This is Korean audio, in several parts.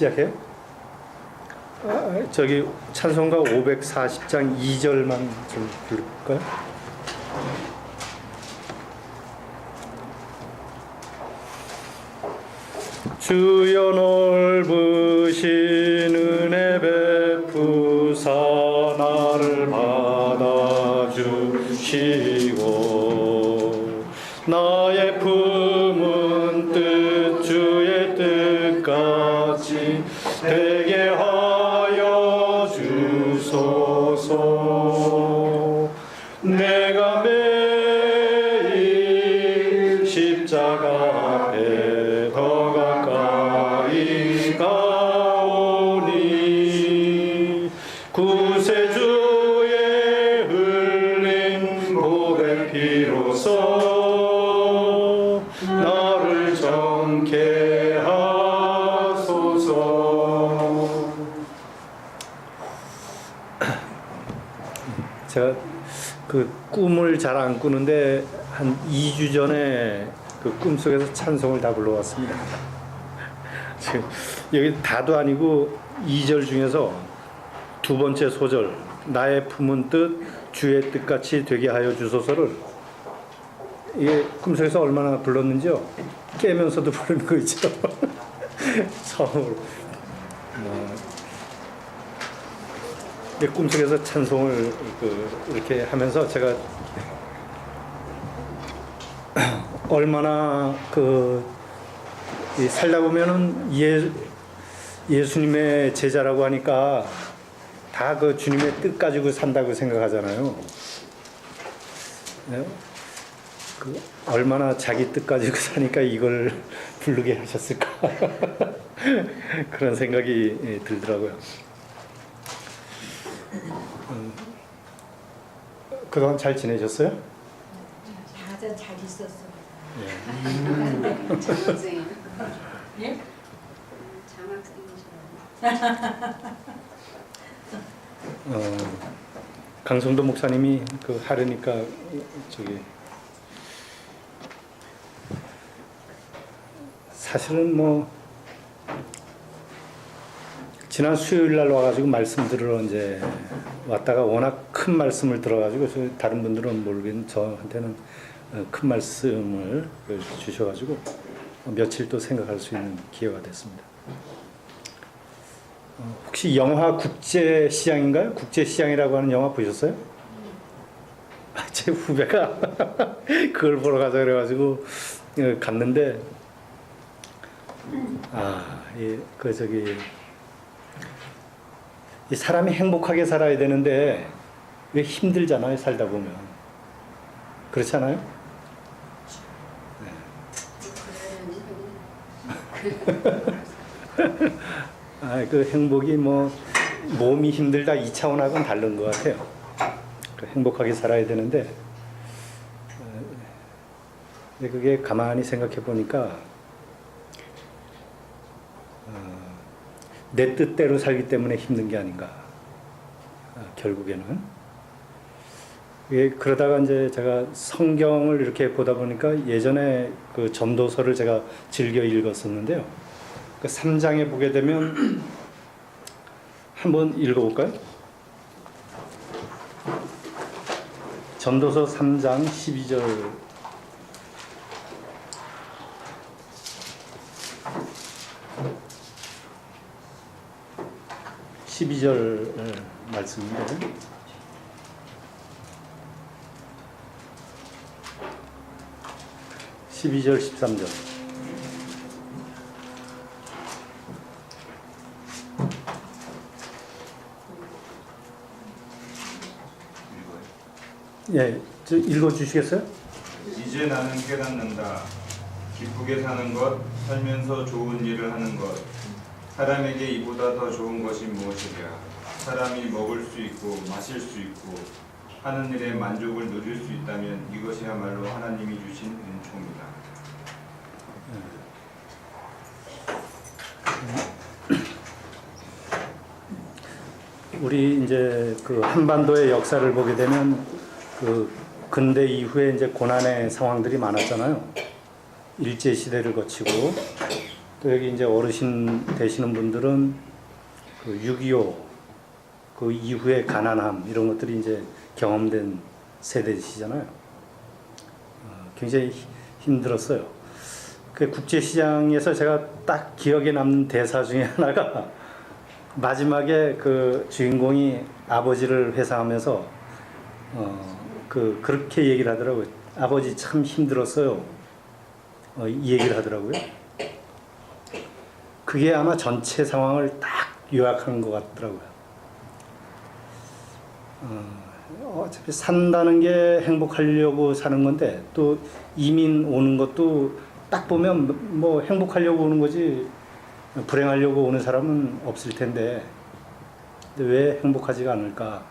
시작해요? 저기 찬송가 540장 2절만 좀 부를까요? 주여 넓으신 은혜 베푸사 나를 받아주시고 나의 품은 뜻 주의 뜻같이 되게 하여 주소서. 내가 매일 십자가 앞에 더 가까이 가오니 구세주의 흘린 보배 피로써 나를 정케 하소서. 제가 그 꿈을 잘 안 꾸는데 한 2주 전에 그 꿈속에서 찬송을 다 불러왔습니다. 지금 여기 다도 아니고 2절 중에서 두 번째 소절 나의 품은 뜻 주의 뜻같이 되게 하여 주소서를 이게 꿈속에서 얼마나 불렀는지요. 깨면서도 부르는 거 있죠. 처음으로 꿈속에서 찬송을 이렇게 하면서 제가 얼마나 살다 보면은 예수님의 제자라고 하니까 다 그 주님의 뜻 가지고 산다고 생각하잖아요. 얼마나 자기 뜻 가지고 사니까 이걸 부르게 하셨을까. 그런 생각이 들더라고요. 그동안 잘 지내셨어요? 가장 잘 있었어. 장학생이요? 예? 장학생이시라고. 강성도 목사님이 하려니까 저기 사실은 지난 수요일 날 와가지고 말씀 들으러 이제 왔다가 워낙 큰 말씀을 들어가지고 다른 분들은 모르겠는데 저한테는 큰 말씀을 주셔가지고 며칠 또 생각할 수 있는 기회가 됐습니다. 혹시 영화 국제시장인가요? 국제시장이라고 하는 영화 보셨어요? 제 후배가 그걸 보러 가자 그래가지고 갔는데 이 사람이 행복하게 살아야 되는데 왜 힘들잖아요, 살다 보면. 그렇지 않아요? 그 행복이 몸이 힘들다 이 차원하고는 다른 것 같아요. 행복하게 살아야 되는데 근데 그게 가만히 생각해 보니까 내 뜻대로 살기 때문에 힘든 게 아닌가. 결국에는 그러다가 이제 제가 성경을 이렇게 보다 보니까 예전에 그 전도서를 제가 즐겨 읽었었는데요. 그 3장에 보게 되면 한번 읽어볼까요? 전도서 3장 12절. 말씀인데 12절 13절 예, 읽어주시겠어요? 이제 나는 깨닫는다. 기쁘게 사는 것, 살면서 좋은 일을 하는 것, 사람에게 이보다 더 좋은 것이 무엇이랴. 사람이 먹을 수 있고 마실 수 있고 하는 일에 만족을 누릴 수 있다면 이것이야말로 하나님이 주신 은총이다. 우리 이제 한반도의 역사를 보게 되면 근대 이후에 이제 고난의 상황들이 많았잖아요. 일제 시대를 거치고 또 여기 이제 어르신 되시는 분들은 그 6.25 그 이후의 가난함 이런 것들이 이제 경험된 세대시잖아요. 굉장히 힘들었어요. 그 국제시장에서 제가 딱 기억에 남는 대사 중에 하나가 마지막에 그 주인공이 아버지를 회상하면서 그렇게 얘기를 하더라고요. 아버지 참 힘들었어요. 이 얘기를 하더라고요. 그게 아마 전체 상황을 딱 요약한 것 같더라고요. 어차피 산다는 게 행복하려고 사는 건데 또 이민 오는 것도 딱 보면 뭐 행복하려고 오는 거지 불행하려고 오는 사람은 없을 텐데 근데 왜 행복하지가 않을까?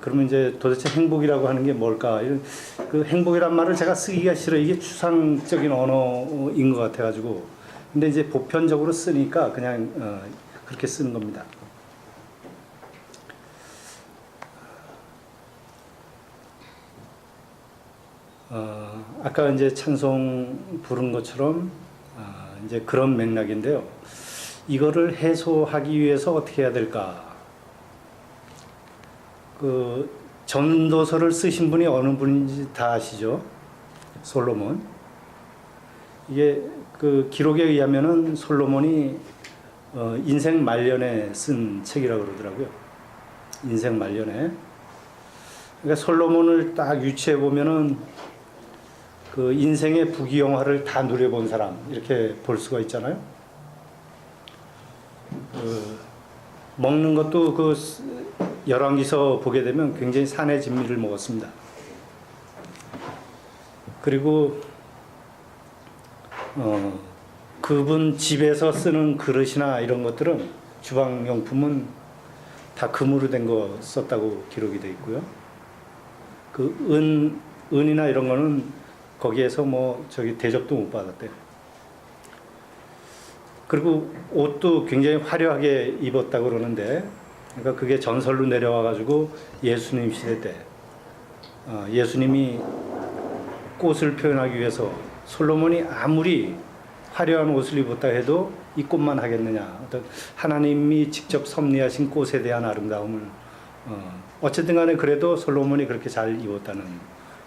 그러면 이제 도대체 행복이라고 하는 게 뭘까? 이런 그 행복이란 말을 제가 쓰기가 싫어. 이게 추상적인 언어인 것 같아가지고. 근데 이제 보편적으로 쓰니까 그냥 그렇게 쓰는 겁니다. 아까 이제 찬송 부른 것처럼 이제 그런 맥락인데요. 이거를 해소하기 위해서 어떻게 해야 될까? 그 전도서를 쓰신 분이 어느 분인지 다 아시죠? 솔로몬. 이게 그 기록에 의하면은 솔로몬이 인생 말년에 쓴 책이라고 그러더라고요. 인생 말년에. 그러니까 솔로몬을 딱 유추해 보면은 그 인생의 부귀영화를 다 누려본 사람 이렇게 볼 수가 있잖아요. 먹는 것도 그 열왕기서 보게 되면 굉장히 산의 진미를 먹었습니다. 그리고 그분 집에서 쓰는 그릇이나 이런 것들은 주방용품은 다 금으로 된 거 썼다고 기록이 되어 있고요. 그 은이나 이런 거는 거기에서 뭐 저기 대접도 못 받았대요. 그리고 옷도 굉장히 화려하게 입었다고 그러는데, 그러니까 그게 전설로 내려와 가지고 예수님 시대 때 예수님이 꽃을 표현하기 위해서 솔로몬이 아무리 화려한 옷을 입었다 해도 이 꽃만 하겠느냐, 어떤 하나님이 직접 섭리하신 꽃에 대한 아름다움을 어쨌든 간에 그래도 솔로몬이 그렇게 잘 입었다는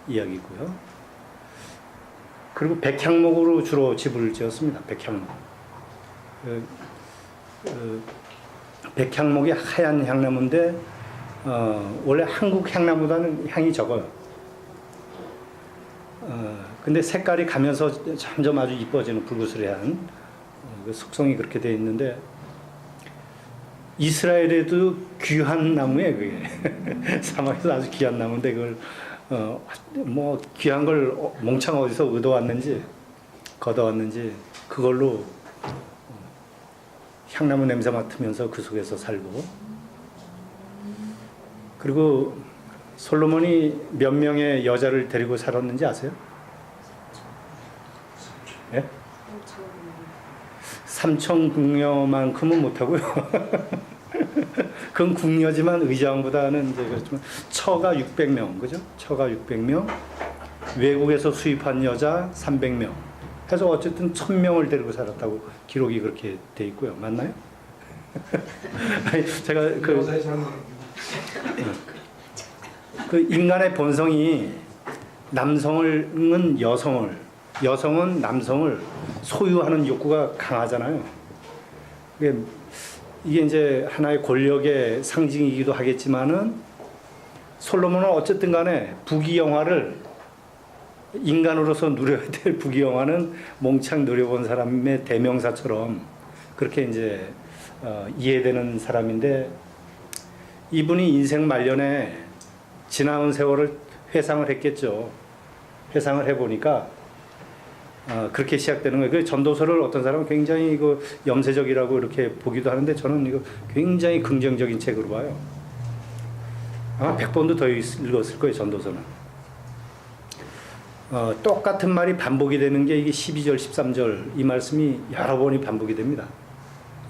이야기고요. 그리고 백향목으로 주로 집을 지었습니다. 백향목. 백향목이 하얀 향나무인데 원래 한국 향나무보다는 향이 적어요. 근데 색깔이 가면서 점점 아주 이뻐지는 불구스레한 그 속성이 그렇게 되어 있는데 이스라엘에도 귀한 나무예요. 그게 사막에서 아주 귀한 나무인데 그걸 뭐 귀한 걸 몽창 어디서 얻어왔는지 걷어왔는지 그걸로 향나무 냄새 맡으면서 그 속에서 살고. 그리고 솔로몬이 몇 명의 여자를 데리고 살았는지 아세요? 예? 3천 궁녀만큼은 못하고요. 그건 궁녀지만 의장보다는 이제 그렇지만 처가 600명, 그죠? 처가 600명, 외국에서 수입한 여자 300명, 해서 어쨌든 1000명을 데리고 살았다고 기록이 그렇게 돼 있고요. 맞나요? 아니, 제가 그 인간의 본성이 남성은 여성은 남성을 소유하는 욕구가 강하잖아요. 이게 이제 하나의 권력의 상징이기도 하겠지만은 솔로몬은 어쨌든 간에 부귀영화를 인간으로서 누려야 될 부귀영화는 몽창 누려본 사람의 대명사처럼 그렇게 이제 이해되는 사람인데, 이분이 인생 말년에 지나온 세월을 회상을 했겠죠. 회상을 해보니까 그렇게 시작되는 거예요. 그 전도서를 어떤 사람은 굉장히 이거 염세적이라고 이렇게 보기도 하는데 저는 이거 굉장히 긍정적인 책으로 봐요. 아마 100번도 더 읽었을 거예요, 전도서는. 똑같은 말이 반복이 되는 게 이게 12절, 13절 이 말씀이 여러 번이 반복이 됩니다.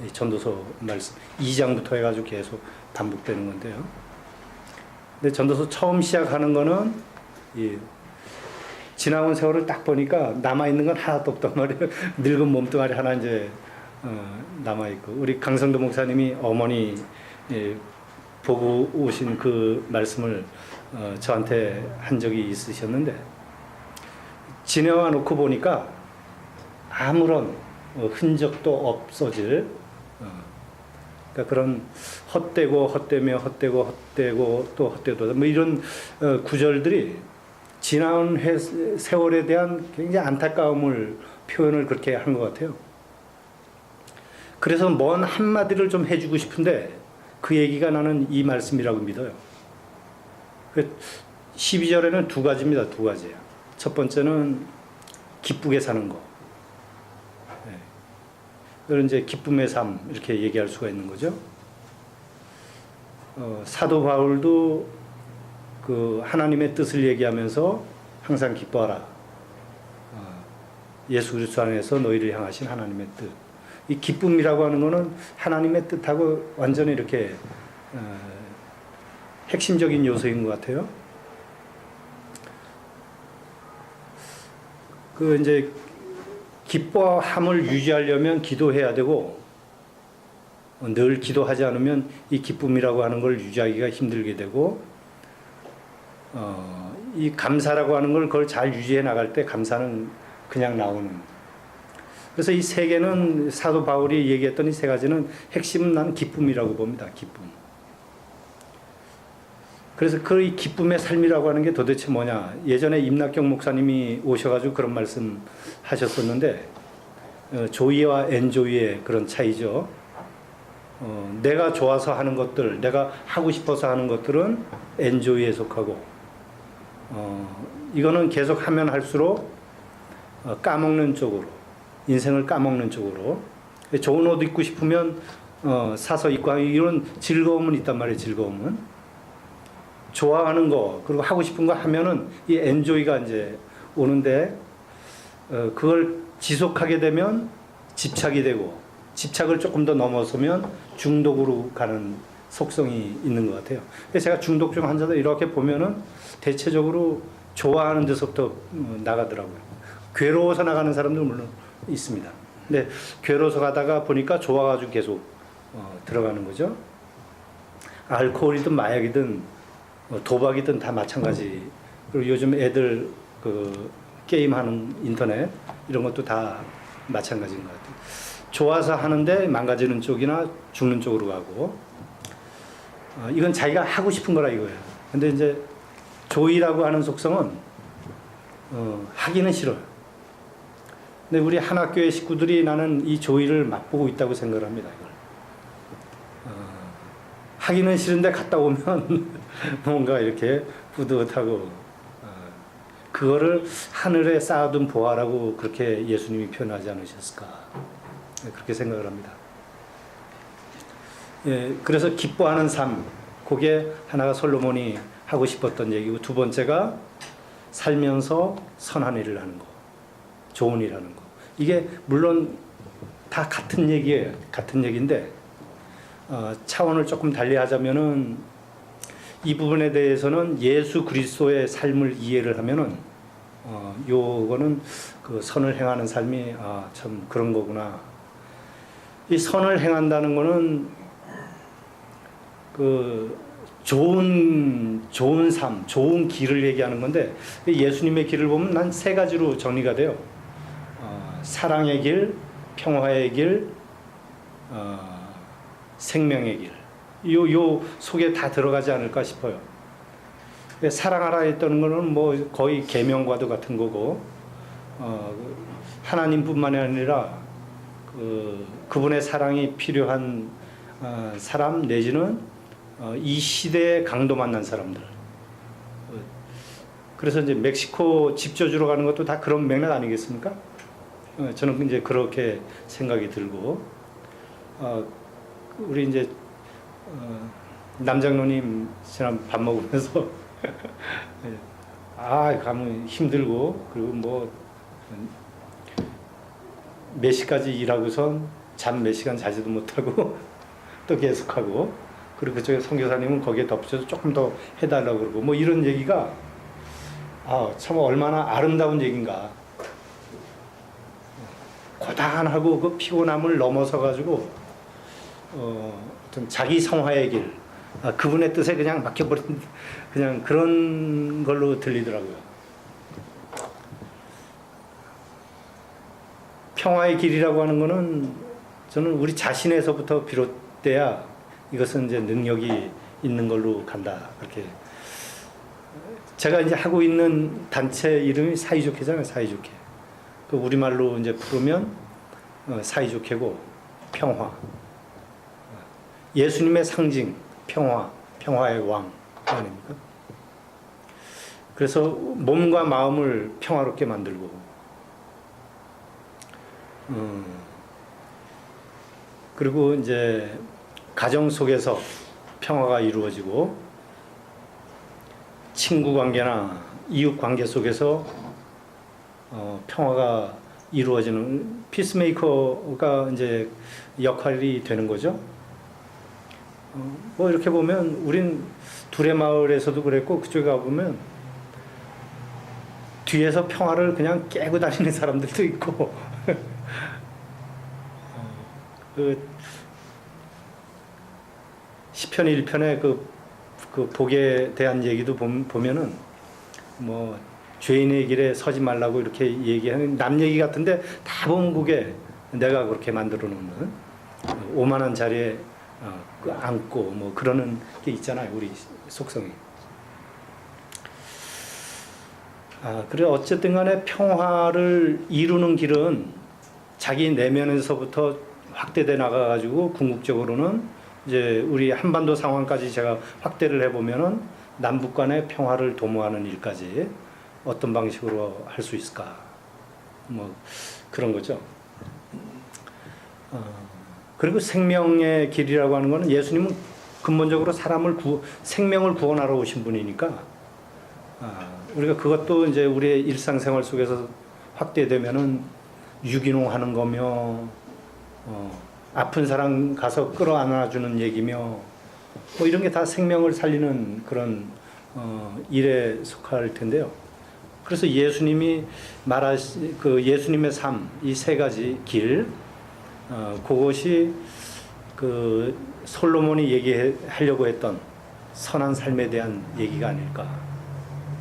이 전도서 말씀 2장부터 해가지고 계속 반복되는 건데요. 근데 전도서 처음 시작하는 거는 지나온 세월을 딱 보니까 남아있는 건 하나도 없단 말이에요. 늙은 몸뚱아리 하나 이제 남아있고, 우리 강성도 목사님이 어머니 보고 오신 그 말씀을 저한테 한 적이 있으셨는데, 지내와 놓고 보니까 아무런 흔적도 없어질, 그러니까 그런 헛되고 헛되며 헛되고 헛되고 또 헛되도 뭐 이런 구절들이 지나온 세월에 대한 굉장히 안타까움을 표현을 그렇게 한 것 같아요. 그래서 먼 한마디를 좀 해주고 싶은데 그 얘기가 나는 이 말씀이라고 믿어요. 12절에는 두 가지입니다. 두 가지예요. 첫 번째는 기쁘게 사는 거. 그걸 이제 기쁨의 삶 이렇게 얘기할 수가 있는 거죠. 사도 바울도 그 하나님의 뜻을 얘기하면서 항상 기뻐하라. 예수 그리스도 안에서 너희를 향하신 하나님의 뜻. 이 기쁨이라고 하는 거는 하나님의 뜻하고 완전히 이렇게 핵심적인 요소인 것 같아요. 그 이제 기뻐함을 유지하려면 기도해야 되고, 늘 기도하지 않으면 이 기쁨이라고 하는 걸 유지하기가 힘들게 되고, 이 감사라고 하는 걸 그걸 잘 유지해 나갈 때 감사는 그냥 나오는. 그래서 이 세 개는 사도 바울이 얘기했던 이 세 가지는 핵심은 난 기쁨이라고 봅니다. 기쁨. 그래서 그 이 기쁨의 삶이라고 하는 게 도대체 뭐냐. 예전에 임낙경 목사님이 오셔가지고 그런 말씀 하셨었는데, 조이와 엔조이의 그런 차이죠. 내가 좋아서 하는 것들, 내가 하고 싶어서 하는 것들은 엔조이에 속하고, 이거는 계속 하면 할수록 까먹는 쪽으로, 인생을 까먹는 쪽으로. 좋은 옷 입고 싶으면 사서 입고 하는 이런 즐거움은 있단 말이에요. 즐거움은. 좋아하는 거 그리고 하고 싶은 거 하면은 이 엔조이가 이제 오는데, 그걸 지속하게 되면 집착이 되고, 집착을 조금 더 넘어서면 중독으로 가는 속성이 있는 것 같아요. 그래서 제가 중독증 환자들 이렇게 보면은 대체적으로 좋아하는 데서부터 나가더라고요. 괴로워서 나가는 사람들 물론 있습니다. 근데 괴로워서 가다가 보니까 좋아가지고 계속 들어가는 거죠. 알코올이든 마약이든 도박이든 다 마찬가지. 그리고 요즘 애들 그 게임하는 인터넷 이런 것도 다 마찬가지인 것 같아요. 좋아서 하는데 망가지는 쪽이나 죽는 쪽으로 가고, 이건 자기가 하고 싶은 거라 이거예요. 근데 이제 조이라고 하는 속성은 하기는 싫어요. 근데 우리 한학교의 식구들이 나는 이 조이를 맛보고 있다고 생각을 합니다. 이걸. 하기는 싫은데 갔다 오면 뭔가 이렇게 뿌듯하고, 그거를 하늘에 쌓아둔 보화라고 그렇게 예수님이 표현하지 않으셨을까, 그렇게 생각을 합니다. 예, 그래서 기뻐하는 삶, 그게 하나가 솔로몬이 하고 싶었던 얘기고, 두 번째가 살면서 선한 일을 하는 거, 좋은 일 하는 거. 이게 물론 다 같은 얘기예요. 같은 얘기인데 차원을 조금 달리 하자면은, 이 부분에 대해서는 예수 그리스도의 삶을 이해를 하면은 요거는 그 선을 행하는 삶이 참 그런 거구나. 이 선을 행한다는 거는 그 좋은 삶, 좋은 길을 얘기하는 건데, 예수님의 길을 보면 난 세 가지로 정리가 돼요. 사랑의 길, 평화의 길, 생명의 길. 요 속에 다 들어가지 않을까 싶어요. 사랑하라 했다는 거는 뭐 거의 계명과도 같은 거고, 하나님뿐만이 아니라 그분의 사랑이 필요한 사람, 내지는 이 시대에 강도 만난 사람들. 그래서 이제 멕시코 집저주로 가는 것도 다 그런 맥락 아니겠습니까? 저는 이제 그렇게 생각이 들고, 우리 이제 남장로님 지난 밥 먹으면서 가면 힘들고, 그리고 뭐 몇 시까지 일하고선 잠 몇 시간 자지도 못하고 또 계속하고, 그리고 그쪽에 선교사님은 거기에 덧붙여서 조금 더 해달라고 그러고, 뭐 이런 얘기가 참 얼마나 아름다운 얘기인가. 고단하고 그 피곤함을 넘어서 가지고 어떤 자기 성화의 길, 그분의 뜻에 그냥 맡겨버린 그냥 그런 걸로 들리더라고요. 평화의 길이라고 하는 거는 저는 우리 자신에서부터 비롯돼야 이것은 이제 능력이 있는 걸로 간다. 그렇게 제가 이제 하고 있는 단체 이름이 사이좋게잖아요. 사이좋게. 그 우리말로 이제 부르면 사이좋게고 평화. 예수님의 상징 평화, 평화의 왕 아닙니까? 그래서 몸과 마음을 평화롭게 만들고 그리고 이제 가정 속에서 평화가 이루어지고 친구 관계나 이웃 관계 속에서 평화가 이루어지는 피스메이커가 이제 역할이 되는 거죠. 뭐 이렇게 보면 우린 둘의 마을에서도 그랬고 그쪽에 가보면 뒤에서 평화를 그냥 깨고 다니는 사람들도 있고 그 시편 1편의 그 복에 대한 얘기도 보면은 뭐 죄인의 길에 서지 말라고 이렇게 얘기하는 남 얘기 같은데 다 보면 그게 내가 그렇게 만들어 놓는 오만한 자리에 앉고 뭐 그러는 게 있잖아요. 우리 속성이. 그래 어쨌든 간에 평화를 이루는 길은 자기 내면에서부터 확대돼 나가 가지고 궁극적으로는 이제 우리 한반도 상황까지 제가 확대를 해 보면은 남북 간의 평화를 도모하는 일까지 어떤 방식으로 할 수 있을까? 뭐 그런 거죠. 그리고 생명의 길이라고 하는 것은 예수님은 근본적으로 생명을 구원하러 오신 분이니까 우리가 그것도 이제 우리의 일상생활 속에서 확대되면은 유기농 하는 거며 아픈 사람 가서 끌어안아주는 얘기며 뭐 이런 게 다 생명을 살리는 그런 일에 속할 텐데요. 그래서 예수님이 그 예수님의 삶, 이 세 가지 길, 그것이 그 솔로몬이 얘기하려고 했던 선한 삶에 대한 얘기가 아닐까.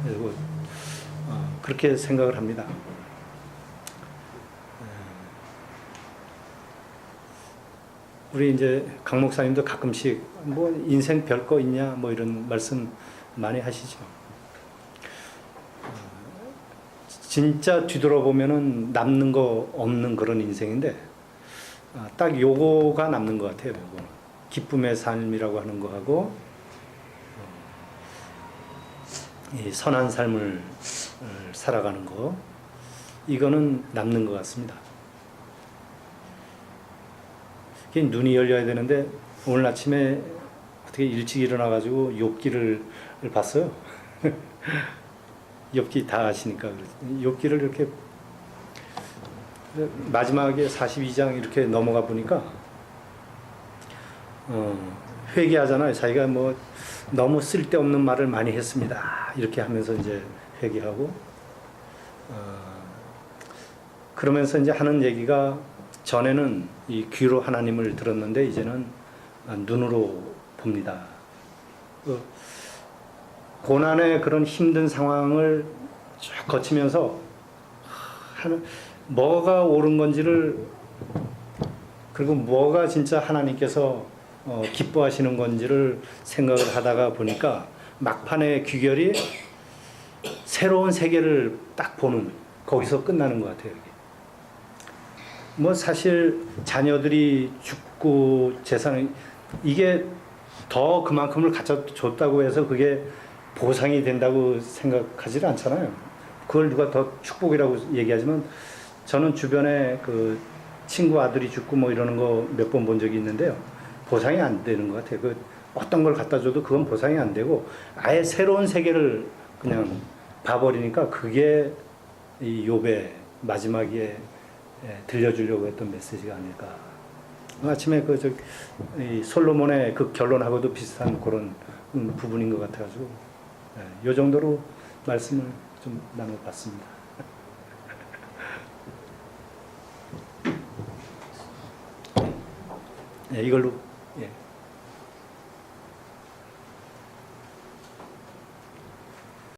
그리고 그렇게 생각을 합니다. 우리 이제 강 목사님도 가끔씩 뭐 인생 별거 있냐 뭐 이런 말씀 많이 하시죠. 진짜 뒤돌아보면은 남는 거 없는 그런 인생인데 딱 요거가 남는 것 같아요. 요거 기쁨의 삶이라고 하는 거하고 이 선한 삶을 살아가는 거 이거는 남는 것 같습니다. 눈이 열려야 되는데 오늘 아침에 어떻게 일찍 일어나가지고 욥기를 봤어요. 욥기 다 아시니까 욥기를 이렇게 마지막에 42장 이렇게 넘어가 보니까 회개하잖아요. 자기가 뭐 너무 쓸데없는 말을 많이 했습니다. 이렇게 하면서 이제 회개하고 그러면서 이제 하는 얘기가 전에는 이 귀로 하나님을 들었는데 이제는 눈으로 봅니다. 고난의 그런 힘든 상황을 쭉 거치면서 뭐가 옳은 건지를 그리고 뭐가 진짜 하나님께서 기뻐하시는 건지를 생각을 하다가 보니까 막판의 귀결이 새로운 세계를 딱 보는 거기서 끝나는 것 같아요. 뭐 사실 자녀들이 죽고 재산을 이게 더 그만큼을 갖다 줬다고 해서 그게 보상이 된다고 생각하지는 않잖아요. 그걸 누가 더 축복이라고 얘기하지만 저는 주변에 그 친구 아들이 죽고 뭐 이러는 거 몇 번 본 적이 있는데요. 보상이 안 되는 것 같아요. 그 어떤 걸 갖다 줘도 그건 보상이 안 되고 아예 새로운 세계를 그냥 봐버리니까 그게 이 욥의 마지막에 들려주려고 했던 메시지가 아닐까. 아침에 이 솔로몬의 그 결론하고도 비슷한 그런 부분인 것 같아가지고 이 정도로 말씀을 좀 난 것 같습니다. 네, 이걸로 예.